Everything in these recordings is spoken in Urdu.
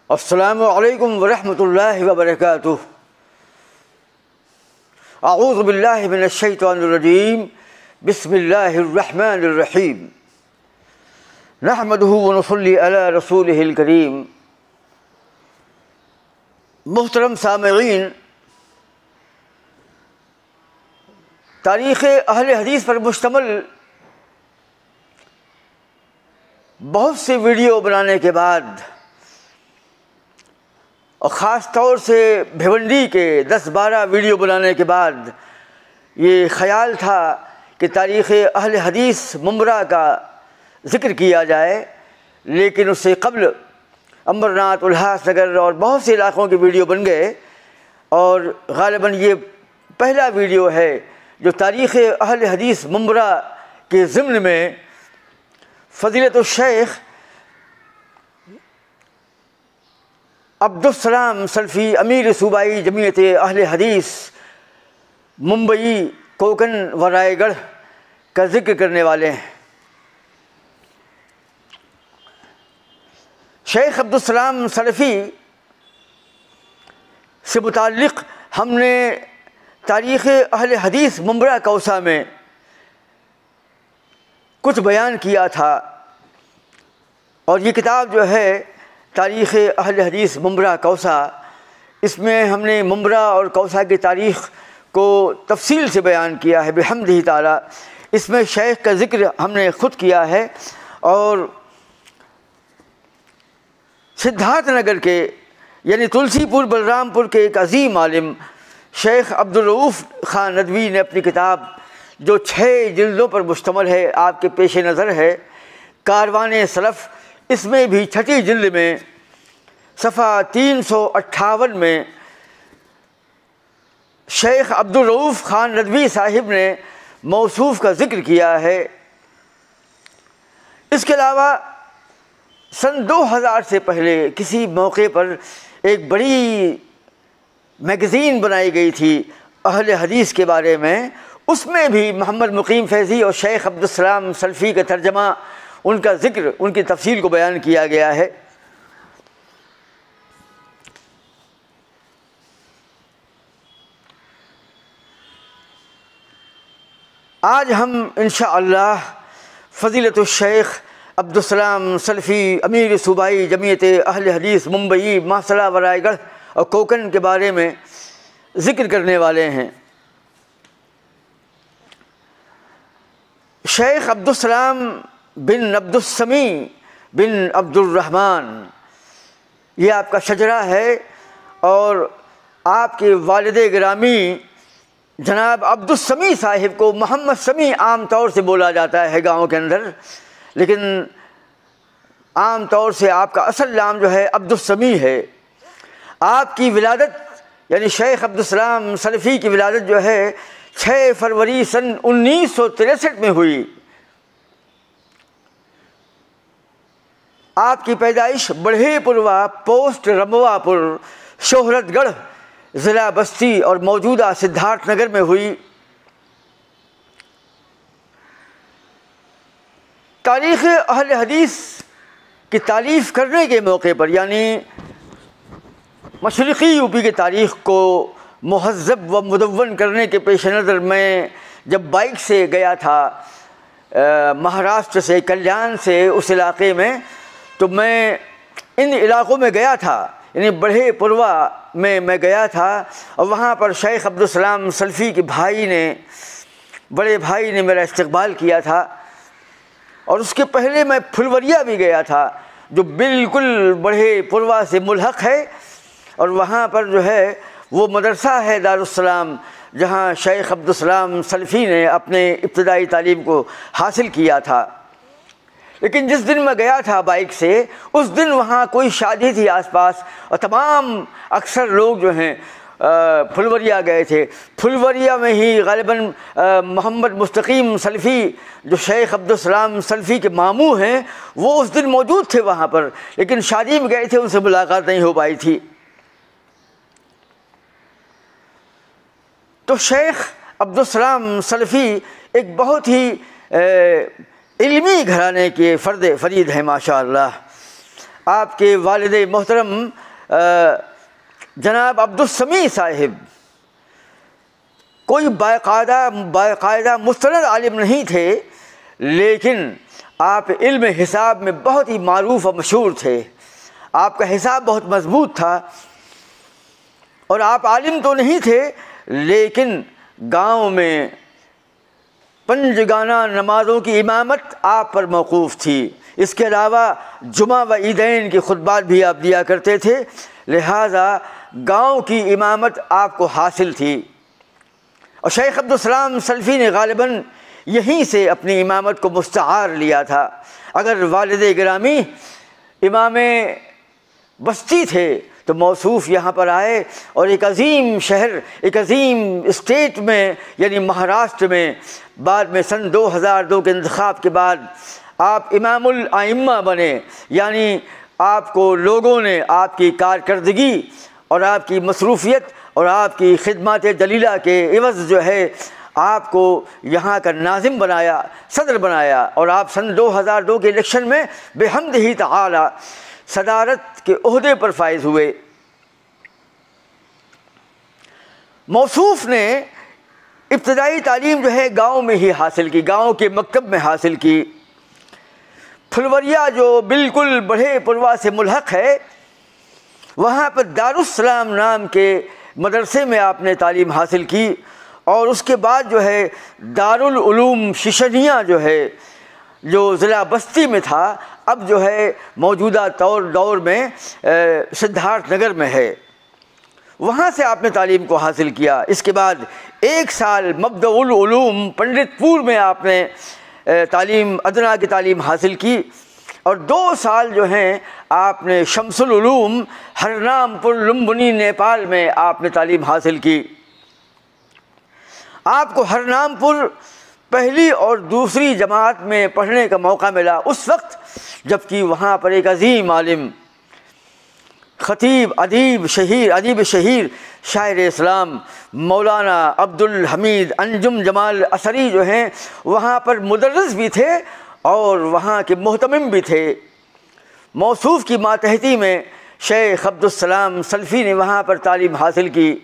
السلام علیکم ورحمۃ اللہ وبرکاتہ۔ اعوذ باللہ من الشیطان الرجیم، بسم اللہ الرحمن الرحیم، نحمدہ ونصلی علی رسولہ الکریم۔ محترم سامعین، تاریخ اہل حدیث پر مشتمل بہت سے ویڈیو بنانے کے بعد اور خاص طور سے بھیونڈی کے 10-12 ویڈیو بنانے کے بعد یہ خیال تھا کہ تاریخ اہل حدیث ممبرا کا ذکر کیا جائے، لیکن اس سے قبل امرناتھ، الہاس نگر اور بہت سے علاقوں کے ویڈیو بن گئے، اور غالباً یہ پہلا ویڈیو ہے جو تاریخ اہل حدیث ممبرا کے ضمن میں فضیلت الشیخ عبدالسلام سلفی امیر صوبائی جمعیت اہل حدیث ممبئی، کوکن و رائے گڑھ کا ذکر کرنے والے ہیں۔ شیخ عبدالسلام سلفی سے متعلق ہم نے تاریخ اہل حدیث ممبرا کوسہ میں کچھ بیان کیا تھا، اور یہ کتاب جو ہے تاریخ اہل حدیث ممبرا کوسہ، اس میں ہم نے ممبرا اور کوسہ کی تاریخ کو تفصیل سے بیان کیا ہے بحمدہ تعالی۔ اس میں شیخ کا ذکر ہم نے خود کیا ہے، اور سدھارتھ نگر کے یعنی تلسی پور بلرام پور کے ایک عظیم عالم شیخ عبدالرؤوف خان ندوی نے اپنی کتاب جو 6 جلدوں پر مشتمل ہے، آپ کے پیش نظر ہے، کاروان سلف، اس میں بھی 6ٹھی جلد میں صفحہ 358 میں شیخ عبدالرؤوف خان ندوی صاحب نے موصوف کا ذکر کیا ہے۔ اس کے علاوہ سن 2000 سے پہلے کسی موقع پر ایک بڑی میگزین بنائی گئی تھی اہل حدیث کے بارے میں، اس میں بھی محمد مقیم فیضی اور شیخ عبدالسلام سلفی کا ترجمہ، ان کا ذکر، ان کی تفصیل کو بیان کیا گیا ہے۔ آج ہم انشاءاللہ فضیلت الشیخ عبدالسلام سلفی امیر صوبائی جمعیت اہل حدیث ممبئی، ماسلہ و رائے گڑھ اور کوکن کے بارے میں ذکر کرنے والے ہیں۔ شیخ عبدالسلام بن عبدالسمیع بن عبد الرحمن، یہ آپ کا شجرہ ہے، اور آپ کے والد گرامی جناب عبدالسمیع صاحب کو محمد سمیع عام طور سے بولا جاتا ہے گاؤں کے اندر، لیکن عام طور سے آپ کا اصل نام جو ہے عبدالسمیع ہے۔ آپ کی ولادت یعنی شیخ عبدالسلام سلفی کی ولادت جو ہے 6 فروری سن 1963 میں ہوئی۔ آپ کی پیدائش بڑھے پوروا پوسٹ رموا پور، شہرت گڑھ، ضلع بستی اور موجودہ سدھارتھ نگر میں ہوئی۔ تاریخ اہل حدیث کی تالیف کرنے کے موقع پر، یعنی مشرقی یو پی کی تاریخ کو مہذب و مدون کرنے کے پیش نظر میں جب بائک سے گیا تھا مہاراشٹر سے، کلیان سے، اس علاقے میں، تو میں ان علاقوں میں گیا تھا، یعنی بڑھے پوروا میں گیا تھا، اور وہاں پر شیخ عبدالسلام سلفی کے بڑے بھائی نے میرا استقبال کیا تھا، اور اس کے پہلے میں پھلوریا بھی گیا تھا جو بالکل بڑھے پوروا سے ملحق ہے، اور وہاں پر جو ہے وہ مدرسہ ہے دارالسلام، جہاں شیخ عبدالسلام سلفی نے اپنے ابتدائی تعلیم کو حاصل کیا تھا۔ لیکن جس دن میں گیا تھا بائک سے، اس دن وہاں کوئی شادی تھی آس پاس، اور تمام اکثر لوگ جو ہیں پھلوریا گئے تھے۔ پھلوریا میں ہی غالباً محمد مستقیم سلفی جو شیخ عبدالسلام سلفی کے ماموں ہیں، وہ اس دن موجود تھے وہاں پر، لیکن شادی میں گئے تھے، ان سے ملاقات نہیں ہو پائی تھی۔ تو شیخ عبدالسلام سلفی ایک بہت ہی علمی گھرانے کے فرید ہیں ماشاء اللہ۔ آپ کے والد محترم جناب عبدالسمیع صاحب کوئی باقاعدہ مستند عالم نہیں تھے، لیکن آپ علم حساب میں بہت ہی معروف اور مشہور تھے. آپ کا حساب بہت مضبوط تھا، اور آپ عالم تو نہیں تھے لیکن گاؤں میں پنجگانہ نمازوں کی امامت آپ پر موقوف تھی. اس کے علاوہ جمعہ و عیدین کے خطبات بھی آپ دیا کرتے تھے، لہٰذا گاؤں کی امامت آپ کو حاصل تھی. اور شیخ عبدالسلام سلفی نے غالباً یہیں سے اپنی امامت کو مستعار لیا تھا. اگر والد گرامی امام بستی تھے تو موصوف یہاں پر آئے اور ایک عظیم شہر، ایک عظیم اسٹیٹ میں یعنی مہاراشٹر میں بعد میں سن 2002 کے انتخاب کے بعد آپ امام الائمہ بنے. یعنی آپ کو لوگوں نے آپ کی کارکردگی اور آپ کی مصروفیت اور آپ کی خدمات جلیلہ کے عوض جو ہے آپ کو یہاں کا ناظم بنایا، صدر بنایا، اور آپ سن 2002 کے الیکشن میں بحمدہ تعالی صدارت کے عہدے پر فائز ہوئے. موصوف نے ابتدائی تعلیم جو ہے گاؤں میں ہی حاصل کی، گاؤں کے مکتب میں حاصل کی. پھلوریا جو بالکل بڑھے پروا سے ملحق ہے، وہاں پر دارالسلام نام کے مدرسے میں آپ نے تعلیم حاصل کی، اور اس کے بعد جو ہے دارالعلوم ششنیہ جو ہے جو ضلع بستی میں تھا، اب جو ہے موجودہ دور میں سدھارتھ نگر میں ہے، وہاں سے آپ نے تعلیم کو حاصل کیا. اس کے بعد 1 سال مبدأ العلوم پنڈت پور میں آپ نے تعلیم ادنا کی تعلیم حاصل کی، اور 2 سال جو ہیں آپ نے شمس العلوم ہرنام پور لمبنی نیپال میں آپ نے تعلیم حاصل کی. آپ کو ہرنام پور پہلی اور دوسری جماعت میں پڑھنے کا موقع ملا اس وقت جبکہ وہاں پر ایک عظیم عالم، خطیب، ادیب شہیر شاعر اسلام مولانا عبدالحمید انجم جمال اثری جو ہیں وہاں پر مدرس بھی تھے اور وہاں کے محتمم بھی تھے. موصوف کی ماتحتی میں شیخ عبدالسلام سلفی نے وہاں پر تعلیم حاصل کی.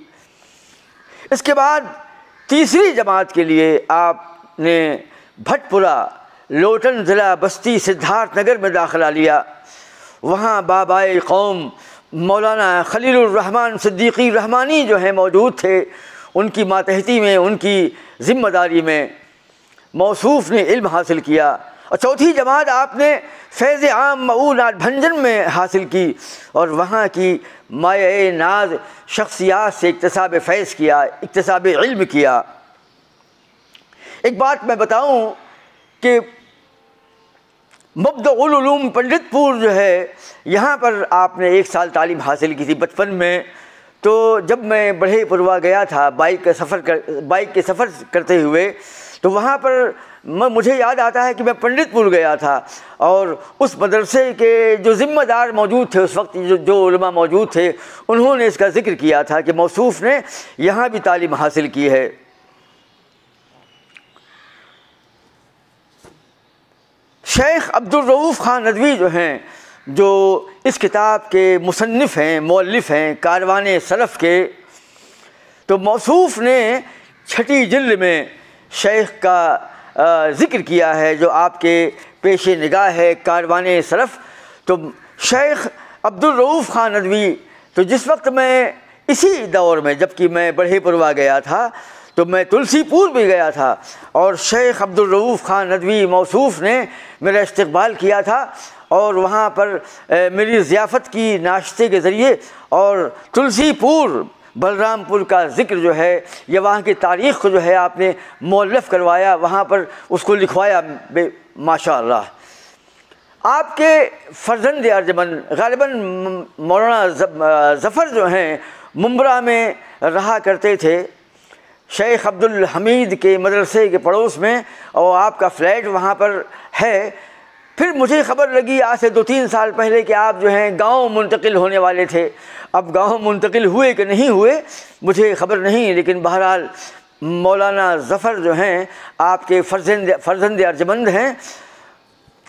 اس کے بعد تیسری جماعت کے لیے آپ نے بھٹ پورہ لوٹن ضلع بستی سدھارتھ نگر میں داخلہ لیا. وہاں بابائے قوم مولانا خلیل الرحمن صدیقی رحمانی جو ہیں موجود تھے، ان کی ماتحتی میں، ان کی ذمہ داری میں موصوف نے علم حاصل کیا. اور چوتھی جماعت آپ نے فیض عام مئو بھنجن میں حاصل کی اور وہاں کی مایہ ناز شخصیات سے اکتساب فیض کیا، اکتساب علم کیا. ایک بات میں بتاؤں کہ مبدأ العلوم پنڈت پور جو ہے یہاں پر آپ نے 1 سال تعلیم حاصل کی تھی بچپن میں. تو جب میں بڑھے پروا گیا تھا بائک کے سفر کرتے ہوئے تو وہاں پر مجھے یاد آتا ہے کہ میں پنڈت پور گیا تھا اور اس مدرسے کے جو ذمہ دار موجود تھے اس وقت، جو علماء موجود تھے، انہوں نے اس کا ذکر کیا تھا کہ موصوف نے یہاں بھی تعلیم حاصل کی ہے. شیخ عبدالرؤوف خان ندوی جو ہیں، جو اس کتاب کے مصنف ہیں، مؤلف ہیں، کاروان سلف کے، تو موصوف نے 6ٹھی جلد میں شیخ کا ذکر کیا ہے جو آپ کے پیش نگاہ ہے، کاروان سلف. تو شیخ عبدالرؤوف خان ندوی، تو جس وقت میں اسی دور میں جبکہ میں بڑھے پروا گیا تھا تو میں تلسی پور بھی گیا تھا اور شیخ عبدالرؤوف خان ندوی موصوف نے میرا استقبال کیا تھا اور وہاں پر میری ضیافت کی ناشتے کے ذریعے، اور تلسی پور بلرام پور کا ذکر جو ہے یا وہاں کی تاریخ کو جو ہے آپ نے مؤلف کروایا، وہاں پر اس کو لکھوایا. ماشاء اللہ. آپ کے فرزند ارجمند غالباً مولانا ظفر جو ہیں ممبرا میں رہا کرتے تھے، شیخ عبدالحمید کے مدرسے کے پڑوس میں، اور آپ کا فلیٹ وہاں پر ہے. پھر مجھے خبر لگی آج سے 2-3 سال پہلے کہ آپ جو ہیں گاؤں منتقل ہونے والے تھے. اب گاؤں منتقل ہوئے کہ نہیں ہوئے مجھے خبر نہیں، لیکن بہرحال مولانا ظفر جو ہیں آپ کے فرزند ارجمند ہیں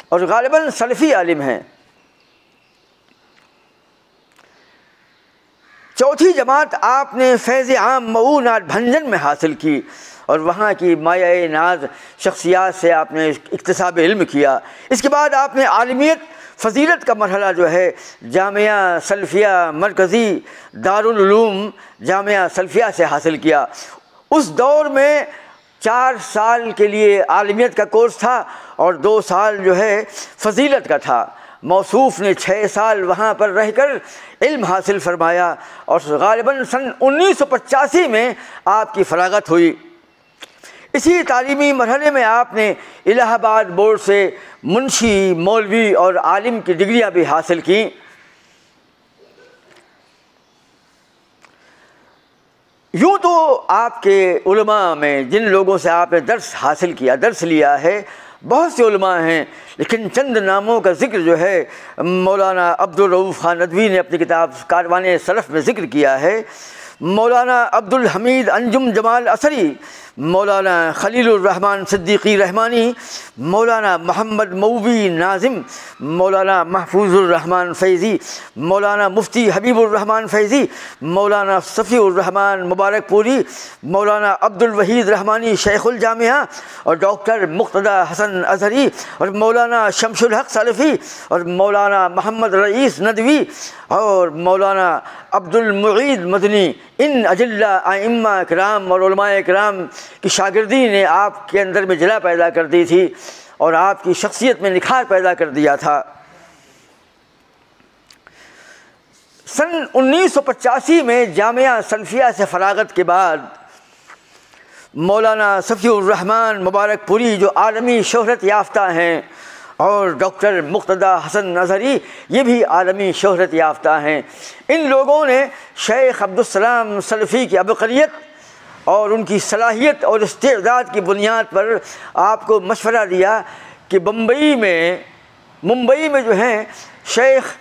اور غالباً سلفی عالم ہیں. چوتھی جماعت آپ نے فیض عام مئو ناٹ بھنجن میں حاصل کی اور وہاں کی مایہ ناز شخصیات سے آپ نے اکتساب علم کیا۔ اس کے بعد آپ نے عالمیت فضیلت کا مرحلہ جو ہے جامعہ سلفیہ مرکزی دارالعلوم جامعہ سلفیہ سے حاصل کیا۔ اس دور میں 4 سال کے لیے عالمیت کا کورس تھا اور 2 سال جو ہے فضیلت کا تھا۔ موصوف نے 6 سال وہاں پر رہ کر علم حاصل فرمایا اور غالباً سن 1985 میں آپ کی فراغت ہوئی۔ اسی تعلیمی مرحلے میں آپ نے الہ آباد بورڈ سے منشی، مولوی اور عالم کی ڈگریاں بھی حاصل کیں۔ یوں تو آپ کے علماء میں جن لوگوں سے آپ نے درس حاصل کیا، درس لیا ہے، بہت سے علماء ہیں، لیکن چند ناموں کا ذکر جو ہے مولانا عبدالرؤوف خان ندوی نے اپنی کتاب کاروان سلف میں ذکر کیا ہے۔ مولانا عبدالحمید انجم جمال اثری، مولانا خلیل الرحمن صدیقی رحمانی، مولانا محمد مووی ناظم، مولانا محفوظ الرحمن فیضی، مولانا مفتی حبیب الرحمن فیضی، مولانا صفی الرحمن مبارک پوری، مولانا عبد الوحید رحمانی شیخ الجامعہ اور ڈاکٹر مقتدی حسن اظہری اور مولانا شمس الحق سلفی اور مولانا محمد رئیس ندوی اور مولانا عبد المعید مدنی، ان اجلہ ائمہ کرام اور علماء کرام کی شاگردی نے آپ کے اندر میں جلا پیدا کر دی تھی اور آپ کی شخصیت میں نکھار پیدا کر دیا تھا۔ سن 1985 میں جامعہ سلفیہ سے فراغت کے بعد مولانا صفی الرحمن مبارک پوری جو عالمی شہرت یافتہ ہیں اور ڈاکٹر مقتدی حسن اظہری یہ بھی عالمی شہرت یافتہ ہیں، ان لوگوں نے شیخ عبدالسلام سلفی کی عبقریت اور ان کی صلاحیت اور استعداد کی بنیاد پر آپ کو مشورہ دیا کہ ممبئی میں جو ہیں شیخ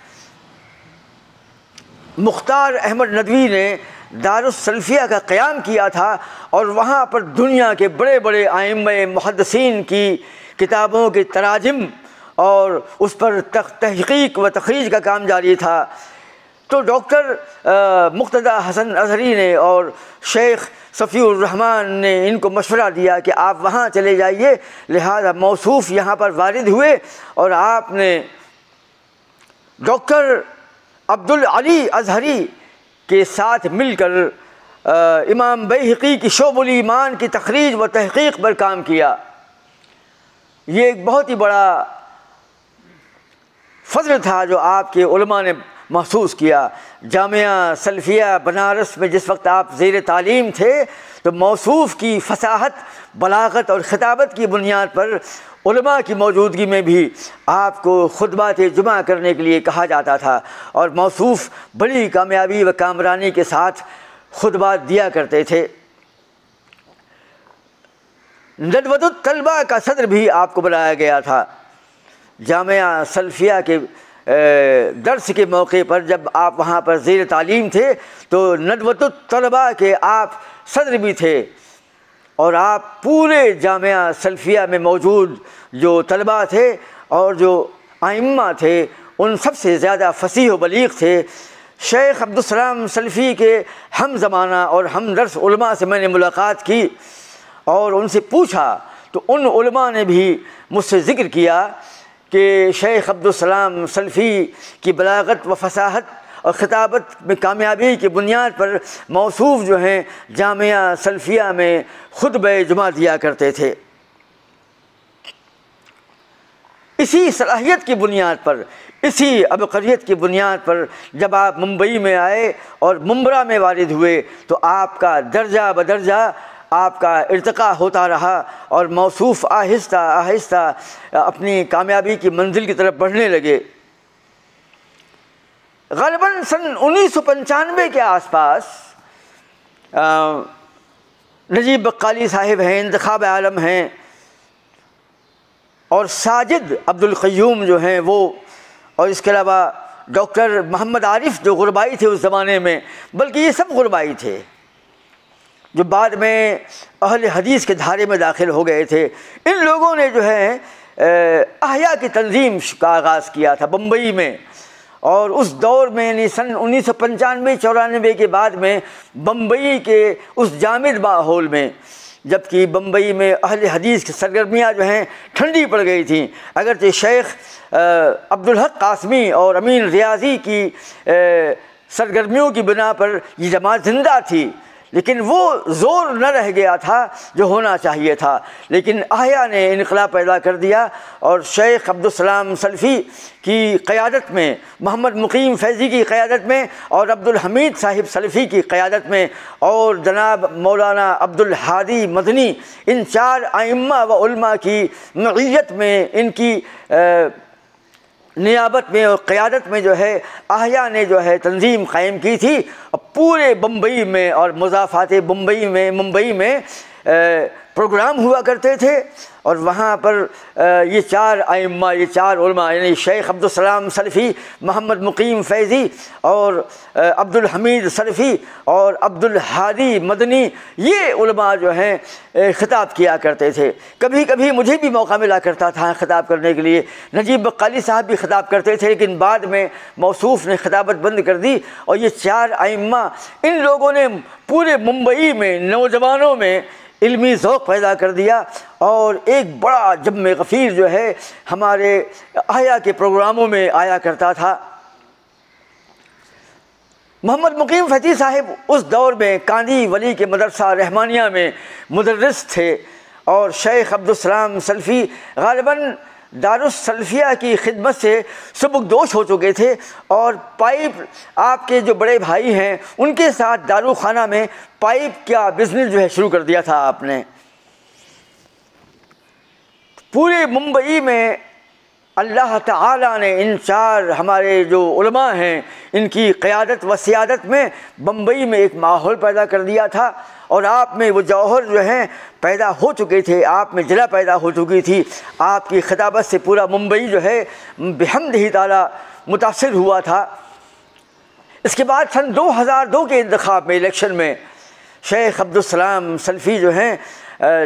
مختار احمد ندوی نے دارالسلفیہ کا قیام کیا تھا اور وہاں پر دنیا کے بڑے بڑے ائمہ محدثین کی کتابوں کے تراجم اور اس پر تحقیق و تخریج کا کام جاری تھا۔ تو ڈاکٹر مقتدی حسن اظہری نے اور شیخ صفی الرحمن نے ان کو مشورہ دیا کہ آپ وہاں چلے جائیے، لہذا موصوف یہاں پر وارد ہوئے اور آپ نے ڈاکٹر عبدالعلی اظہری کے ساتھ مل کر امام بیہقی کی شعب الایمان کی تخریج و تحقیق پر کام کیا۔ یہ ایک بہت ہی بڑا فضل تھا جو آپ کے علماء نے محسوس کیا۔ جامعہ سلفیہ بنارس میں جس وقت آپ زیر تعلیم تھے تو موصوف کی فصاحت، بلاغت اور خطابت کی بنیاد پر علماء کی موجودگی میں بھی آپ کو خطبات جمعہ کرنے کے لیے کہا جاتا تھا اور موصوف بڑی کامیابی و کامرانی کے ساتھ خطبات دیا کرتے تھے۔ ندوۃ الطلبہ کا صدر بھی آپ کو بنایا گیا تھا۔ جامعہ سلفیہ کے درس کے موقع پر جب آپ وہاں پر زیر تعلیم تھے تو ندوۃ الطلبہ کے آپ صدر بھی تھے اور آپ پورے جامعہ سلفیہ میں موجود جو طلباء تھے اور جو ائمہ تھے ان سب سے زیادہ فصیح و بلیغ تھے۔ شیخ عبدالسلام سلفی کے ہم زمانہ اور ہم درس علماء سے میں نے ملاقات کی اور ان سے پوچھا تو ان علماء نے بھی مجھ سے ذکر کیا کہ شیخ عبدالسلام سلفی کی بلاغت و فصاحت اور خطابت میں کامیابی کی بنیاد پر موصوف جو ہیں جامعہ سلفیہ میں خطبہ جمعہ دیا کرتے تھے۔ اسی صلاحیت کی بنیاد پر، اسی عبقریت کی بنیاد پر جب آپ ممبئی میں آئے اور ممبرا میں وارد ہوئے تو آپ کا درجہ بدرجہ آپ کا ارتقاء ہوتا رہا اور موصوف آہستہ آہستہ اپنی کامیابی کی منزل کی طرف بڑھنے لگے۔ غالباً سن 1995 کے آس پاس نجیب بقالی صاحب ہیں، انتخاب عالم ہیں اور ساجد عبدالقیوم جو ہیں وہ، اور اس کے علاوہ ڈاکٹر محمد عارف جو غربائی تھے اس زمانے میں، بلکہ یہ سب غربائی تھے جو بعد میں اہل حدیث کے دھارے میں داخل ہو گئے تھے۔ ان لوگوں نے جو ہے احیاء کی تنظیم کا آغاز کیا تھا بمبئی میں اور اس دور میں یعنی سن 1995-94 کے بعد میں بمبئی کے اس جامد ماحول میں، جبکہ بمبئی میں اہل حدیث کی سرگرمیاں جو ہیں ٹھنڈی پڑ گئی تھیں، اگرچہ شیخ عبدالحق قاسمی اور امین ریاضی کی سرگرمیوں کی بنا پر یہ جماعت زندہ تھی، لیکن وہ زور نہ رہ گیا تھا جو ہونا چاہیے تھا، لیکن احیا نے انقلاب پیدا کر دیا، اور شیخ عبدالسلام سلفی کی قیادت میں، محمد مقیم فیضی کی قیادت میں، اور عبدالحمید صاحب سلفی کی قیادت میں، اور جناب مولانا عبدالہادی مدنی، ان 4 ائمہ و علماء کی معیت میں، ان کی نیابت میں اور قیادت میں جو ہے احیا نے جو ہے تنظیم قائم کی تھی، پورے بمبئی میں اور مضافات ممبئی میں پروگرام ہوا کرتے تھے، اور وہاں پر یہ 4 ائمہ، یہ 4 علماء یعنی شیخ عبدالسلام سلفی، محمد مقیم فیضی اور عبدالحمید سلفی اور عبدالہادی مدنی، یہ علماء جو ہیں خطاب کیا کرتے تھے۔ کبھی کبھی مجھے بھی موقع ملا کرتا تھا خطاب کرنے کے لیے، نجیب بقالی صاحب بھی خطاب کرتے تھے، لیکن بعد میں موصوف نے خطابت بند کر دی، اور یہ 4 ائمہ، ان لوگوں نے پورے ممبئی میں نوجوانوں میں علمی ذوق پیدا کر دیا، اور ایک بڑا جم غفیر جو ہے ہمارے احیا کے پروگراموں میں آیا کرتا تھا۔ محمد مقیم فیضی صاحب اس دور میں کاندی ولی کے مدرسہ رحمانیہ میں مدرس تھے، اور شیخ عبدالسلام سلفی غالباً دارالسلفیہ کی خدمت سے سبکدوش ہو چکے تھے، اور پائپ، آپ کے جو بڑے بھائی ہیں ان کے ساتھ داروخانہ میں پائپ کا بزنس جو ہے شروع کر دیا تھا آپ نے۔ پورے ممبئی میں اللہ تعالیٰ نے ان 4 ہمارے جو علماء ہیں ان کی قیادت و سیادت میں بمبئی میں ایک ماحول پیدا کر دیا تھا، اور آپ میں وہ جوہر جو ہیں پیدا ہو چکے تھے، آپ میں جلا پیدا ہو چکی تھی۔ آپ کی خطابت سے پورا ممبئی جو ہے بحمدہ تعالیٰ متاثر ہوا تھا۔ اس کے بعد سن 2002 کے انتخاب میں، الیکشن میں، شیخ عبدالسلام سلفی جو ہیں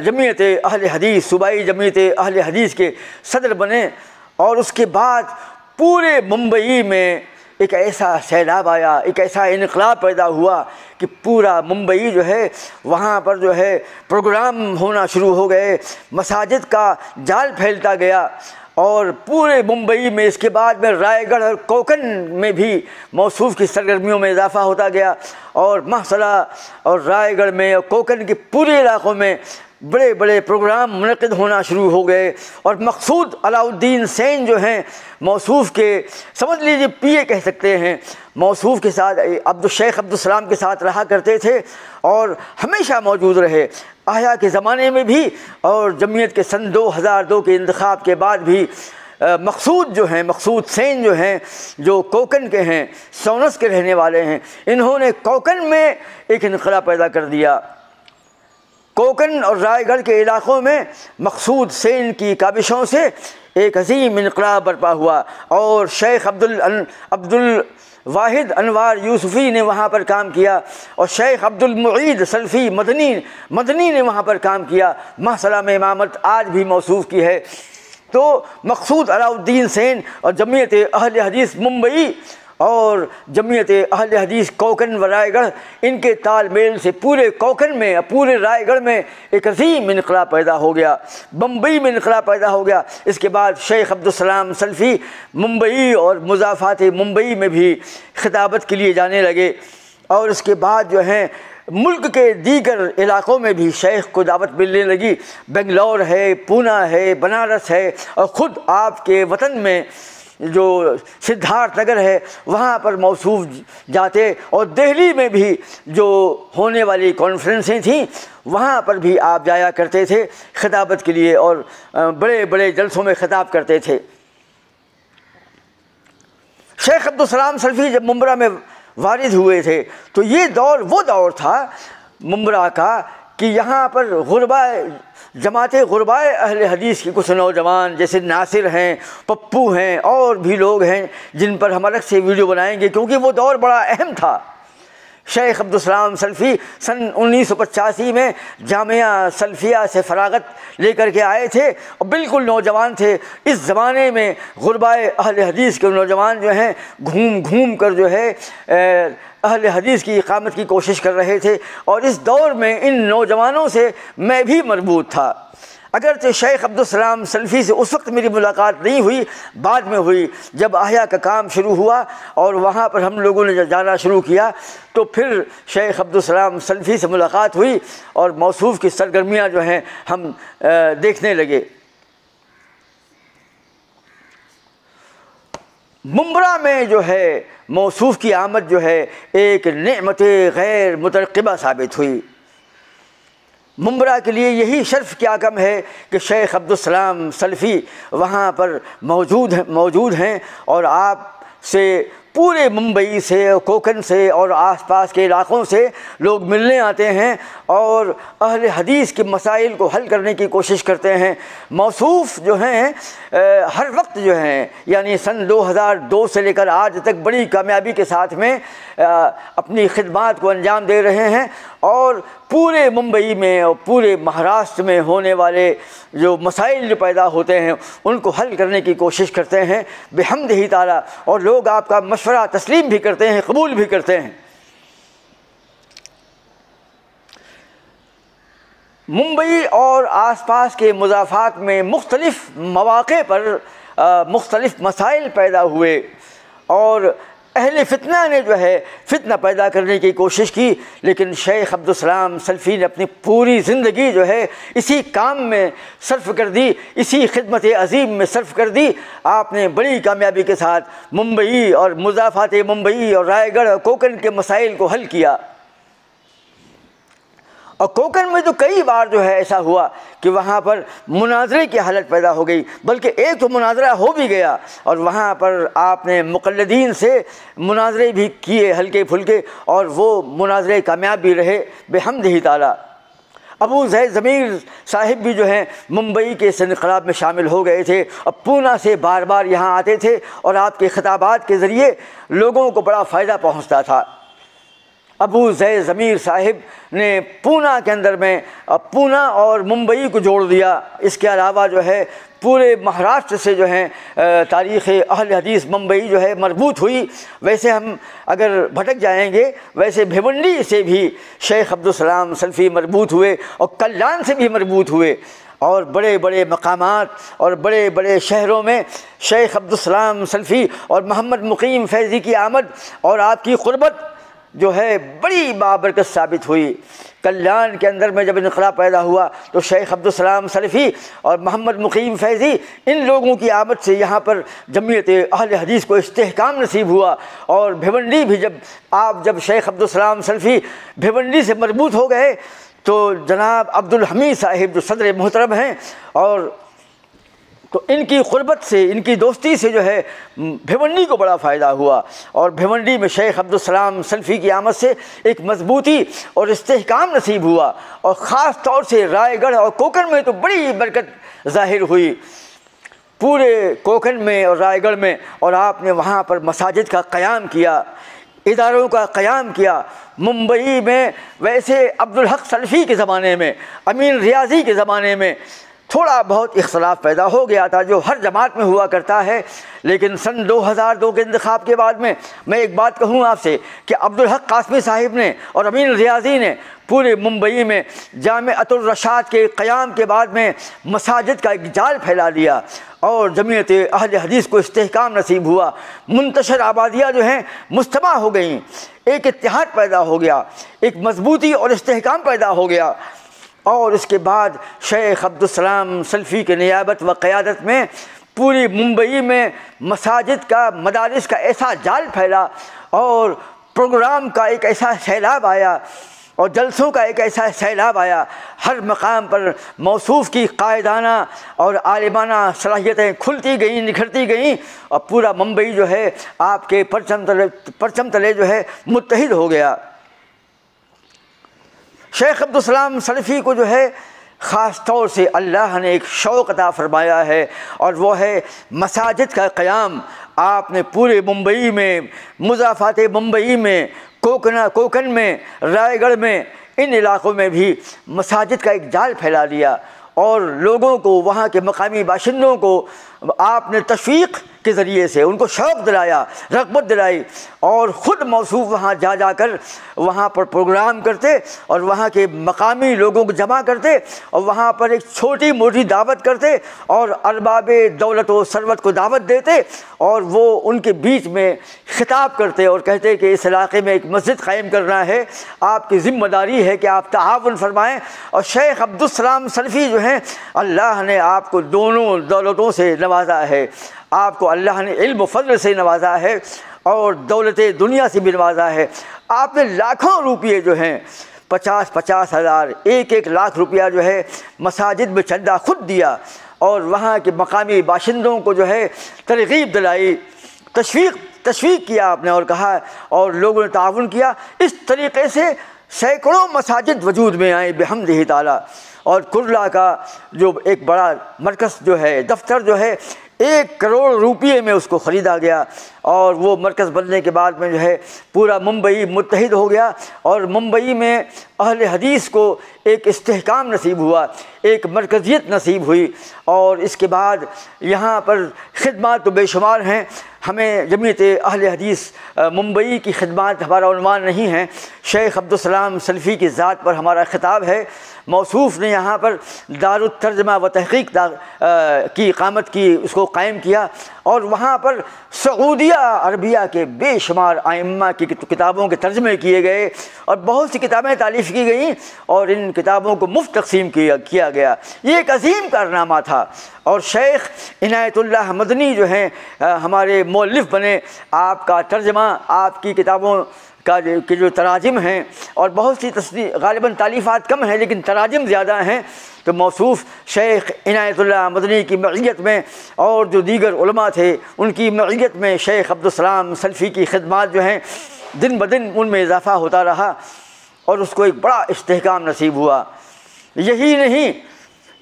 جمعیت اہل حدیث، صوبائی جمعیت اہل حدیث کے صدر بنے، اور اس کے بعد پورے ممبئی میں ایک ایسا سیلاب آیا، ایک ایسا انقلاب پیدا ہوا کہ پورا ممبئی جو ہے وہاں پر جو ہے پروگرام ہونا شروع ہو گئے، مساجد کا جال پھیلتا گیا، اور پورے ممبئی میں اس کے بعد میں رائے گڑھ اور کوکن میں بھی موصوف کی سرگرمیوں میں اضافہ ہوتا گیا، اور محصلہ اور رائے گڑھ میں اور کوکن کے پورے علاقوں میں بڑے بڑے پروگرام منعقد ہونا شروع ہو گئے، اور مقصود علاؤالدین سین جو ہیں موصوف کے سمجھ لیجیے پی اے کہہ سکتے ہیں، موصوف کے ساتھ شیخ عبدالسلام کے ساتھ رہا کرتے تھے، اور ہمیشہ موجود رہے احیا کے زمانے میں بھی، اور جمعیت کے سن 2002 کے انتخاب کے بعد بھی۔ مقصود سین جو ہیں، جو کوکن کے ہیں، سونس کے رہنے والے ہیں، انہوں نے کوکن میں ایک انقلاب پیدا کر دیا۔ کوکن اور رائے گڑھ کے علاقوں میں مقصود سین کی کابشوں سے ایک عظیم انقلاب برپا ہوا، اور شیخ عبدالواحد انوار یوسفی نے وہاں پر کام کیا، اور شیخ عبدالمعید سلفی مدنی نے وہاں پر کام کیا، محصلہ میں امامت آج بھی موصوف کی ہے۔ تو مقصود علاؤالدین سین اور جمعیت اہل حدیث ممبئی اور جمعیت اہل حدیث کوکن و رائے گڑھ، ان کے تال میل سے پورے کوکن میں، پورے رائے گڑھ میں ایک عظیم انقلاب پیدا ہو گیا، بمبئی میں انقلاب پیدا ہو گیا۔ اس کے بعد شیخ عبدالسلام سلفی ممبئی اور مضافات ممبئی میں بھی خطابت کے لیے جانے لگے، اور اس کے بعد جو ہیں ملک کے دیگر علاقوں میں بھی شیخ کو دعوت ملنے لگی، بنگلور ہے، پونا ہے، بنارس ہے، اور خود آپ کے وطن میں جو سدھارتھ نگر ہے وہاں پر موصوف جاتے، اور دہلی میں بھی جو ہونے والی کانفرنسیں تھیں وہاں پر بھی آپ جایا کرتے تھے خطابت کے لیے، اور بڑے بڑے جلسوں میں خطاب کرتے تھے۔ شیخ عبدالسلام سلفی جب ممبرا میں وارد ہوئے تھے تو یہ دور وہ دور تھا ممبرا کا کہ یہاں پر جماعت غربائے اہل حدیث کے کچھ نوجوان جیسے ناصر ہیں، پپو ہیں، اور بھی لوگ ہیں جن پر ہم الگ سے ویڈیو بنائیں گے، کیونکہ وہ دور بڑا اہم تھا۔ شیخ عبدالسلام سلفی سن 1985 میں جامعہ سلفیہ سے فراغت لے کر کے آئے تھے اور بالکل نوجوان تھے۔ اس زمانے میں غربائے اہل حدیث کے نوجوان جو ہیں گھوم گھوم کر جو ہے اہل حدیث کی اقامت کی کوشش کر رہے تھے، اور اس دور میں ان نوجوانوں سے میں بھی مربوط تھا۔ اگرچہ شیخ عبدالسلام سلفی سے اس وقت میری ملاقات نہیں ہوئی، بعد میں ہوئی جب احیا کا کام شروع ہوا اور وہاں پر ہم لوگوں نے جب جانا شروع کیا تو پھر شیخ عبدالسلام سلفی سے ملاقات ہوئی اور موصوف کی سرگرمیاں جو ہیں ہم دیکھنے لگے۔ ممبرا میں جو ہے موصوف کی آمد جو ہے ایک نعمت غیر مترقبہ ثابت ہوئی۔ ممبرا کے لیے یہی شرف کیا کم ہے کہ شیخ عبدالسلام سلفی وہاں پر موجود ہیں اور آپ سے پورے ممبئی سے، کوکن سے اور آس پاس کے علاقوں سے لوگ ملنے آتے ہیں اور اہل حدیث کے مسائل کو حل کرنے کی کوشش کرتے ہیں۔ موصوف جو ہیں ہر وقت جو ہیں یعنی سن 2002 سے لے کر آج تک بڑی کامیابی کے ساتھ میں اپنی خدمات کو انجام دے رہے ہیں، اور پورے ممبئی میں اور پورے مہاراشٹر میں ہونے والے جو مسائل جو پیدا ہوتے ہیں ان کو حل کرنے کی کوشش کرتے ہیں بحمدہ تعالیٰ، اور لوگ آپ کا مشورہ تسلیم بھی کرتے ہیں، قبول بھی کرتے ہیں۔ ممبئی اور آس پاس کے مضافات میں مختلف مواقع پر مختلف مسائل پیدا ہوئے، اور اہل فتنہ نے جو ہے فتنہ پیدا کرنے کی کوشش کی، لیکن شیخ عبدالسلام سلفی نے اپنی پوری زندگی جو ہے اسی کام میں صرف کر دی، اسی خدمت عظیم میں صرف کر دی۔ آپ نے بڑی کامیابی کے ساتھ ممبئی اور مضافات ممبئی اور رائے گڑھ اور کوکن کے مسائل کو حل کیا، اور کوکن میں تو کئی بار جو ہے ایسا ہوا کہ وہاں پر مناظرے کی حالت پیدا ہو گئی، بلکہ ایک تو مناظرہ ہو بھی گیا اور وہاں پر آپ نے مقلدین سے مناظرے بھی کیے ہلکے پھلکے، اور وہ مناظرے کامیاب بھی رہے بحمدہ تعالیٰ۔ ابو زید ضمیر صاحب بھی جو ہیں ممبئی کے اس انقلاب میں شامل ہو گئے تھے، اور پونا سے بار بار یہاں آتے تھے اور آپ کے خطابات کے ذریعے لوگوں کو بڑا فائدہ پہنچتا تھا۔ ابو زید ضمیر صاحب نے پونا کے اندر میں پونا اور ممبئی کو جوڑ دیا، اس کے علاوہ جو ہے پورے مہاراشٹر سے جو ہیں تاریخ اہل حدیث ممبئی جو ہے مربوط ہوئی۔ ویسے ہم اگر بھٹک جائیں گے، ویسے بھیونڈی سے بھی شیخ عبدالسلام سلفی مربوط ہوئے اور کلیان سے بھی مربوط ہوئے، اور بڑے بڑے مقامات اور بڑے بڑے شہروں میں شیخ عبدالسلام سلفی اور محمد مقیم فیضی کی آمد اور آپ کی قربت جو ہے بڑی بابرکت ثابت ہوئی۔ کلیان کے اندر میں جب انقلاب پیدا ہوا تو شیخ عبدالسلام سلفی اور محمد مقیم فیضی ان لوگوں کی آمد سے یہاں پر جمعیت اہل حدیث کو استحکام نصیب ہوا، اور بھیونڈی بھی جب شیخ عبدالسلام سلفی بھیونڈی سے مربوط ہو گئے تو جناب عبدالحمید صاحب جو صدر محترم ہیں، اور تو ان کی قربت سے، ان کی دوستی سے جو ہے بھیونڈی کو بڑا فائدہ ہوا، اور بھیونڈی میں شیخ عبدالسلام سلفی کی آمد سے ایک مضبوطی اور استحکام نصیب ہوا، اور خاص طور سے رائے گڑھ اور کوکن میں تو بڑی برکت ظاہر ہوئی، پورے کوکن میں اور رائے گڑھ میں، اور آپ نے وہاں پر مساجد کا قیام کیا، اداروں کا قیام کیا۔ ممبئی میں ویسے عبدالحق سلفی کے زمانے میں، امین ریاضی کے زمانے میں تھوڑا بہت اختلاف پیدا ہو گیا تھا جو ہر جماعت میں ہوا کرتا ہے، لیکن سن 2002 کے انتخاب کے بعد میں ایک بات کہوں آپ سے کہ عبدالحق قاسمی صاحب نے اور امین ریاضی نے پورے ممبئی میں جامعۃ الرشاد کے قیام کے بعد میں مساجد کا ایک جال پھیلا دیا، اور جمعیت اہل حدیث کو استحکام نصیب ہوا، منتشر آبادیاں جو ہیں مجتمع ہو گئیں، ایک اتحاد پیدا ہو گیا، ایک مضبوطی اور استحکام پیدا ہو گیا، اور اس کے بعد شیخ عبدالسلام سلفی کے نیابت و قیادت میں پوری ممبئی میں مساجد کا، مدارس کا ایسا جال پھیلا، اور پروگرام کا ایک ایسا سیلاب آیا، اور جلسوں کا ایک ایسا سیلاب آیا، ہر مقام پر موصوف کی قائدانہ اور عالمانہ صلاحیتیں کھلتی گئیں، نکھرتی گئیں، اور پورا ممبئی جو ہے آپ کے پرچم تلے جو ہے متحد ہو گیا۔ شیخ عبدالسلام سلفی کو جو ہے خاص طور سے اللہ نے ایک شوق عطا فرمایا ہے، اور وہ ہے مساجد کا قیام۔ آپ نے پورے ممبئی میں، مضافات ممبئی میں، کوکن میں، رائے گڑھ میں، ان علاقوں میں بھی مساجد کا ایک جال پھیلا دیا، اور لوگوں کو، وہاں کے مقامی باشندوں کو آپ نے تشویق کے ذریعے سے ان کو شوق دلایا، رغبت دلائی، اور خود موصوف وہاں جا کر وہاں پر پروگرام کرتے اور وہاں کے مقامی لوگوں کو جمع کرتے اور وہاں پر ایک چھوٹی موٹی دعوت کرتے اور ارباب دولت و ثروت کو دعوت دیتے، اور وہ ان کے بیچ میں خطاب کرتے اور کہتے کہ اس علاقے میں ایک مسجد قائم کرنا ہے، آپ کی ذمہ داری ہے کہ آپ تعاون فرمائیں۔ اور شیخ عبدالسلام سلفی جو ہیں، اللہ نے آپ کو دونوں دولتوں سے نوازا ہے، آپ کو اللہ نے علم و فضل سے نوازا ہے اور دولت دنیا سے بھی نوازا ہے۔ آپ نے لاکھوں روپیے جو ہیں، 50,000 1 لاکھ روپیہ جو ہے مساجد میں چندہ خود دیا، اور وہاں کے مقامی باشندوں کو جو ہے ترغیب دلائی، تشویق کیا آپ نے، اور کہا، اور لوگوں نے تعاون کیا۔ اس طریقے سے سینکڑوں مساجد وجود میں آئیں بحمدہ تعالیٰ، اور کرلا کا جو ایک بڑا مرکز جو ہے، دفتر جو ہے، 1 کروڑ روپیے میں اس کو خریدا گیا، اور وہ مرکز بننے کے بعد میں جو ہے پورا ممبئی متحد ہو گیا، اور ممبئی میں اہل حدیث کو ایک استحکام نصیب ہوا، ایک مرکزیت نصیب ہوئی، اور اس کے بعد یہاں پر خدمات تو بے شمار ہیں۔ ہمیں جمعیت اہل حدیث ممبئی کی خدمات ہمارا عنوان نہیں ہے، شیخ عبدالسلام سلفی کی ذات پر ہمارا خطاب ہے۔ موصوف نے یہاں پر دارالترجمہ و تحقیق کی اقامت کی، اس کو قائم کیا، اور وہاں پر سعودیہ عربیہ کے بے شمار ائمہ کی کتابوں کے ترجمے کیے گئے، اور بہت سی کتابیں تالیف کی گئیں، اور ان کتابوں کو مفت تقسیم کیا گیا۔ یہ ایک عظیم کارنامہ تھا، اور شیخ عنایت اللہ مدنی جو ہیں ہمارے مؤلف بنے، آپ کا ترجمہ، آپ کی کتابوں کے جو تراجم ہیں، اور بہت سی غالباً تالیفات کم ہیں لیکن تراجم زیادہ ہیں، تو موصوف شیخ عنایت اللہ مدنی کی معیت میں اور جو دیگر علماء تھے ان کی معیت میں شیخ عبدالسلام سلفی کی خدمات جو ہیں دن بدن ان میں اضافہ ہوتا رہا، اور اس کو ایک بڑا استحکام نصیب ہوا۔ یہی نہیں،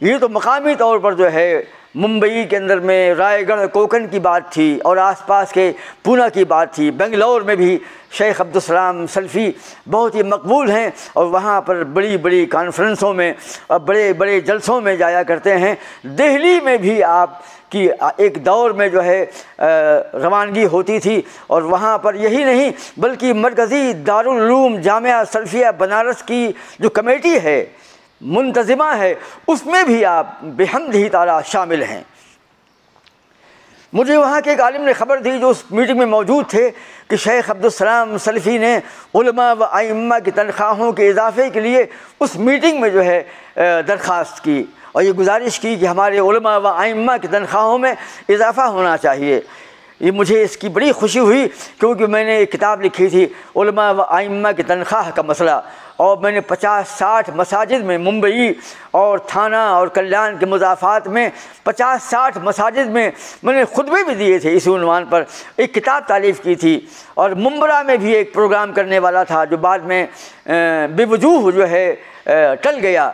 یہ تو مقامی طور پر جو ہے ممبئی کے اندر میں رائے گڑھ کوکن کی بات تھی، اور آس پاس کے پونا کی بات تھی، بنگلور میں بھی شیخ عبدالسلام سلفی بہت ہی مقبول ہیں، اور وہاں پر بڑی بڑی کانفرنسوں میں اور بڑے بڑے جلسوں میں جایا کرتے ہیں۔ دہلی میں بھی آپ کی ایک دور میں جو ہے روانگی ہوتی تھی، اور وہاں پر یہی نہیں بلکہ مرکزی دارالعلوم جامعہ سلفیہ بنارس کی جو کمیٹی ہے، منتظمہ ہے، اس میں بھی آپ بحمدہ تعالیٰ شامل ہیں۔ مجھے وہاں کے ایک عالم نے خبر دی جو اس میٹنگ میں موجود تھے کہ شیخ عبدالسلام سلفی نے علماء و ائمہ کی تنخواہوں کے اضافے کے لیے اس میٹنگ میں جو ہے درخواست کی، اور یہ گزارش کی کہ ہمارے علماء و ائمہ کی تنخواہوں میں اضافہ ہونا چاہیے۔ یہ مجھے اس کی بڑی خوشی ہوئی، کیونکہ میں نے ایک کتاب لکھی تھی علماء و ائمہ کی تنخواہ کا مسئلہ، اور میں نے 50-60 مساجد میں ممبئی اور تھانہ اور کلیان کے مضافات میں 50-60 مساجد میں نے خطبے بھی دیے تھے، اسی عنوان پر ایک کتاب تالیف کی تھی، اور ممبرا میں بھی ایک پروگرام کرنے والا تھا جو بعد میں بے وجوہ جو ہے ٹل گیا۔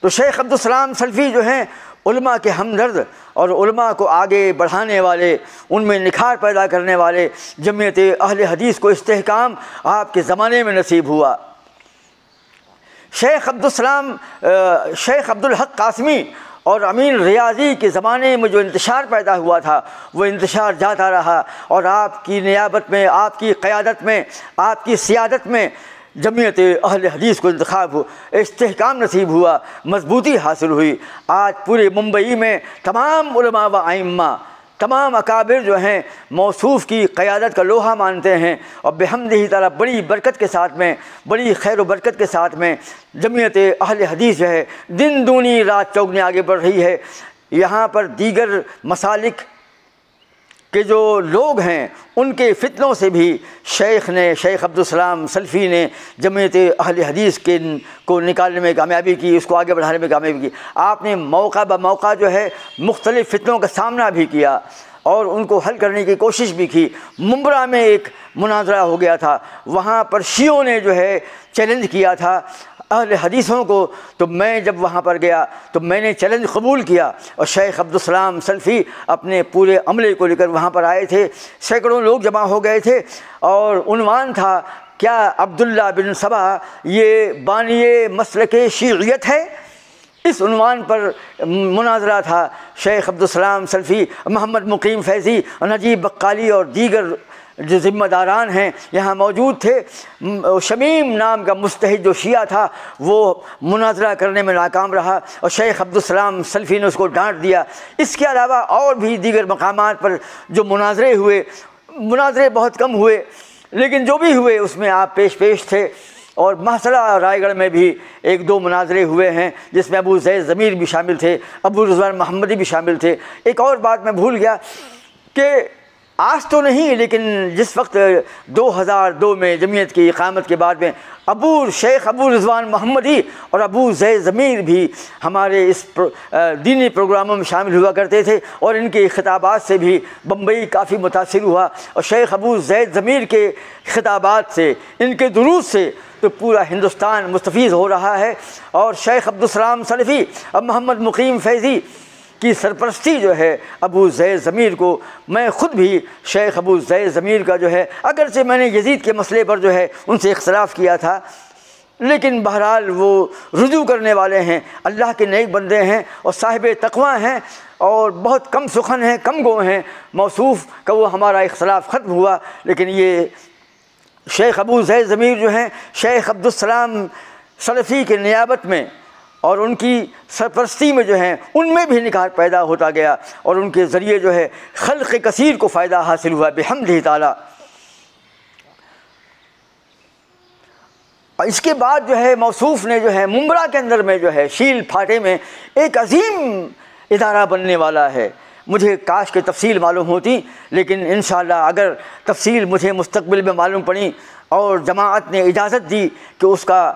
تو شیخ عبدالسلام سلفی جو ہیں علماء کے ہمدرد اور علماء کو آگے بڑھانے والے، ان میں نکھار پیدا کرنے والے، جمعیت اہل حدیث کو استحکام آپ کے زمانے میں نصیب ہوا۔ شیخ عبدالحق قاسمی اور امین ریاضی کے زمانے میں جو انتشار پیدا ہوا تھا وہ انتشار جاتا رہا، اور آپ کی نیابت میں، آپ کی قیادت میں، آپ کی سیادت میں جمعیت اہل حدیث کو استحکام نصیب ہوا، مضبوطی حاصل ہوئی۔ آج پورے ممبئی میں تمام علماء و ائمہ، تمام اکابر جو ہیں موصوف کی قیادت کا لوہا مانتے ہیں، اور بحمدہ تعالیٰ بڑی برکت کے ساتھ میں، بڑی خیر و برکت کے ساتھ میں جمعیت اہل حدیث جو ہے دن دونی رات چوگنے آگے بڑھ رہی ہے۔ یہاں پر دیگر مسالک کہ جو لوگ ہیں ان کے فتنوں سے بھی شیخ عبدالسلام سلفی نے جمعیت اہل حدیث کو نکالنے میں کامیابی کی، اس کو آگے بڑھانے میں کامیابی کی۔ آپ نے موقع بہ موقع جو ہے مختلف فتنوں کا سامنا بھی کیا، اور ان کو حل کرنے کی کوشش بھی کی۔ منبرہ میں ایک مناظرہ ہو گیا تھا، وہاں پر شیعوں نے جو ہے چیلنج کیا تھا اہل حدیثوں کو، تو میں جب وہاں پر گیا تو میں نے چیلنج قبول کیا، اور شیخ عبدالسلام سلفی اپنے پورے عملے کو لے کر وہاں پر آئے تھے، سینکڑوں لوگ جمع ہو گئے تھے، اور عنوان تھا کیا عبداللہ بن سبا یہ بانی مسلک شیعیت ہے؟ اس عنوان پر مناظرہ تھا۔ شیخ عبدالسلام سلفی، محمد مقیم فیضی، نجیب بقالی اور دیگر جو ذمہ داران ہیں یہاں موجود تھے۔ شمیم نام کا مجتہد جو شیعہ تھا وہ مناظرہ کرنے میں ناکام رہا، اور شیخ عبدالسلام سلفی نے اس کو ڈانٹ دیا۔ اس کے علاوہ اور بھی دیگر مقامات پر جو مناظرے ہوئے، مناظرے بہت کم ہوئے لیکن جو بھی ہوئے اس میں آپ پیش تھے، اور محصلہ رائے گڑھ میں بھی ایک دو مناظرے ہوئے ہیں جس میں ابو زید ضمیر بھی شامل تھے، ابو رضوان محمدی بھی شامل تھے۔ ایک اور بات میں بھول گیا کہ آج تو نہیں لیکن جس وقت 2002 میں جمعیت کی اقامت کے بعد میں شیخ ابو رضوان محمدی اور ابو زید ضمیر بھی ہمارے اس دینی پروگراموں میں شامل ہوا کرتے تھے، اور ان کے خطابات سے بھی بمبئی کافی متاثر ہوا، اور شیخ ابو زید ضمیر کے خطابات سے، ان کے دروس سے تو پورا ہندوستان مستفیض ہو رہا ہے۔ اور شیخ عبدالسلام سلفی اور محمد مقیم فیضی کی سرپرستی جو ہے ابو زید ضمیر کو، میں خود بھی شیخ ابو زید ضمیر کا جو ہے اگرچہ میں نے یزید کے مسئلے پر جو ہے ان سے اختلاف کیا تھا، لیکن بہرحال وہ رجوع کرنے والے ہیں، اللہ کے نیک بندے ہیں اور صاحب تقویٰ ہیں، اور بہت کم سخن ہیں، کم گو ہیں، موصوف کا وہ ہمارا اختلاف ختم ہوا۔ لیکن یہ شیخ ابو زید ضمیر جو ہیں شیخ عبدالسلام سلفی کے نیابت میں اور ان کی سرپرستی میں جو ہیں ان میں بھی نکاح پیدا ہوتا گیا، اور ان کے ذریعے جو ہے خلق کثیر کو فائدہ حاصل ہوا بحمدہ تعالی۔ اور اس کے بعد جو ہے موصوف نے جو ہے منبرہ کے اندر میں جو ہے شیل پھاٹے میں ایک عظیم ادارہ بننے والا ہے۔ مجھے کاش کہ تفصیل معلوم ہوتی، لیکن انشاءاللہ اگر تفصیل مجھے مستقبل میں معلوم پڑی اور جماعت نے اجازت دی کہ اس کا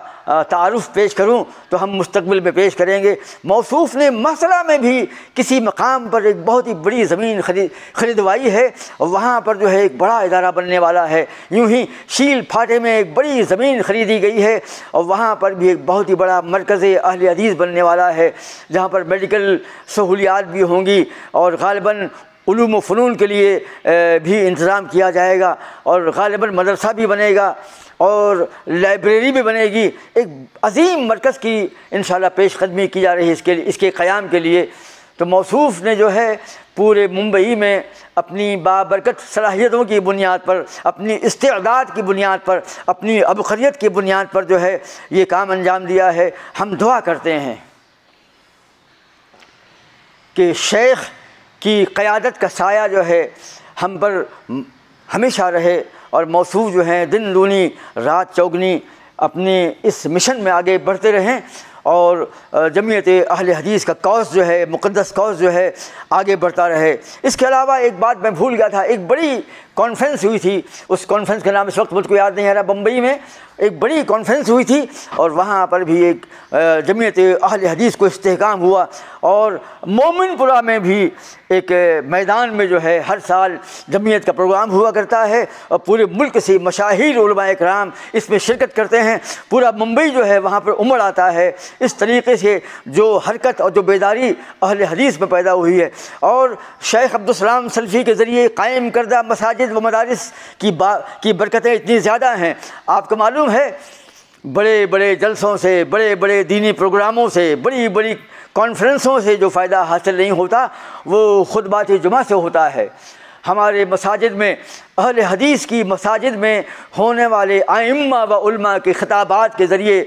تعارف پیش کروں تو ہم مستقبل میں پیش کریں گے۔ موصوف نے محصلہ میں بھی کسی مقام پر ایک بہت ہی بڑی زمین خریدوائی ہے، اور وہاں پر جو ہے ایک بڑا ادارہ بننے والا ہے۔ یوں ہی شیل پھاٹے میں ایک بڑی زمین خریدی گئی ہے، اور وہاں پر بھی ایک بہت ہی بڑا مرکز اہل حدیث بننے والا ہے، جہاں پر میڈیکل سہولیات بھی ہوں گی، اور غالباً علوم و فنون کے لیے بھی انتظام کیا جائے گا، اور غالباً مدرسہ بھی بنے گا اور لائبریری بھی بنے گی۔ ایک عظیم مرکز کی انشاءاللہ پیش قدمی کی جا رہی ہے اس کے قیام کے لیے۔ تو موصوف نے جو ہے پورے ممبئی میں اپنی بابرکت صلاحیتوں کی بنیاد پر، اپنی استعداد کی بنیاد پر، اپنی عبقریت کی بنیاد پر جو ہے یہ کام انجام دیا ہے۔ ہم دعا کرتے ہیں کہ شیخ کی قیادت کا سایہ جو ہے ہم پر ہمیشہ رہے، اور موصوف جو ہیں دن دونی رات چوگنی اپنے اس مشن میں آگے بڑھتے رہیں، اور جمعیت اہل حدیث کا کاز جو ہے، مقدس کاز جو ہے آگے بڑھتا رہے۔ اس کے علاوہ ایک بات میں بھول گیا تھا، ایک بڑی کانفرنس ہوئی تھی، اس کانفرنس کا نام اس وقت مجھ کو یاد نہیں آ رہا، بمبئی میں ایک بڑی کانفرنس ہوئی تھی، اور وہاں پر بھی ایک جمعیت اہل حدیث کو استحکام ہوا، اور مومن پورہ میں بھی ایک میدان میں جو ہے ہر سال جمعیت کا پروگرام ہوا کرتا ہے، اور پورے ملک سے مشاہیر علماء اکرام اس میں شرکت کرتے ہیں، پورا ممبئی جو ہے وہاں پر امڑ آتا ہے۔ اس طریقے سے جو حرکت اور جو بیداری اہل حدیث میں پیدا ہوئی ہے، اور شیخ عبدالسلام سلفی کے ذریعے قائم کردہ مساجد و مدارس کی برکتیں اتنی زیادہ ہیں۔ آپ کو معلوم ہے بڑے بڑے جلسوں سے، بڑے بڑے دینی پروگراموں سے، بڑی بڑی کانفرنسوں سے جو فائدہ حاصل نہیں ہوتا وہ خطبات جمعہ سے ہوتا ہے۔ ہمارے مساجد میں، اہل حدیث کی مساجد میں ہونے والے ائمہ و علماء کے خطابات کے ذریعے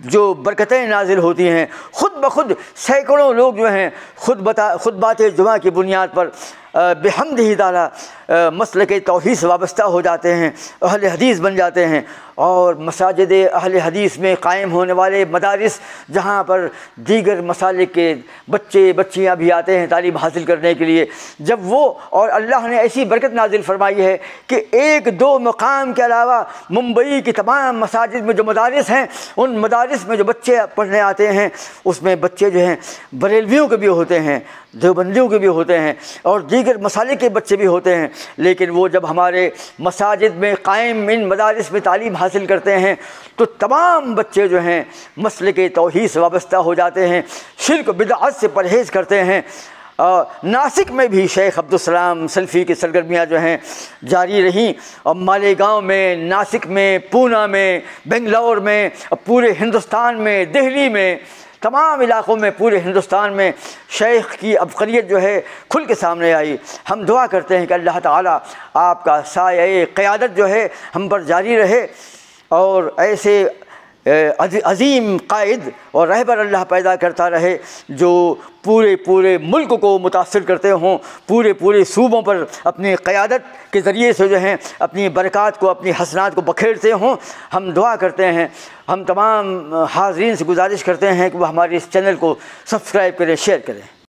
جو برکتیں نازل ہوتی ہیں، خود بخود سینکڑوں لوگ جو ہیں خطبات جمعہ کی بنیاد پر بحمدہ تعالی مسلک توحید سے وابستہ ہو جاتے ہیں، اہل حدیث بن جاتے ہیں۔ اور مساجد اہل حدیث میں قائم ہونے والے مدارس، جہاں پر دیگر مسالک کے بچے بچیاں بھی آتے ہیں تعلیم حاصل کرنے کے لیے، جب وہ، اور اللہ نے ایسی برکت نازل فرمائی ہے کہ ایک دو مقام کے علاوہ ممبئی کی تمام مساجد میں جو مدارس ہیں، ان مدارس میں جو بچے پڑھنے آتے ہیں اس میں بچے جو ہیں بریلویوں کے بھی ہوتے ہیں، دیوبندیوں کے بھی ہوتے ہیں اور دیگر مسالک کے بچے بھی ہوتے ہیں، لیکن وہ جب ہمارے مساجد میں قائم ان مدارس میں تعلیم حاصل کرتے ہیں تو تمام بچے جو ہیں مسلک توحید سے وابستہ ہو جاتے ہیں، شرک و بدعت سے پرہیز کرتے ہیں۔ ناسک میں بھی شیخ عبدالسلام سلفی کی سرگرمیاں جو ہیں جاری رہیں، اور مالیگاؤں میں، ناسک میں، پونا میں، بنگلور میں، پورے ہندوستان میں، دہلی میں، تمام علاقوں میں، پورے ہندوستان میں شیخ کی عبقریت جو ہے کھل کے سامنے آئی۔ ہم دعا کرتے ہیں کہ اللہ تعالیٰ آپ کا سایہ قیادت جو ہے ہم پر جاری رہے، اور ایسے عظیم قائد اور رہبر اللہ پیدا کرتا رہے جو پورے ملک کو متاثر کرتے ہوں، پورے صوبوں پر اپنی قیادت کے ذریعے سے جو ہیں اپنی برکات کو، اپنی حسنات کو بکھیرتے ہوں۔ ہم دعا کرتے ہیں، ہم تمام حاضرین سے گزارش کرتے ہیں کہ وہ ہمارے اس چینل کو سبسکرائب کریں، شیئر کریں۔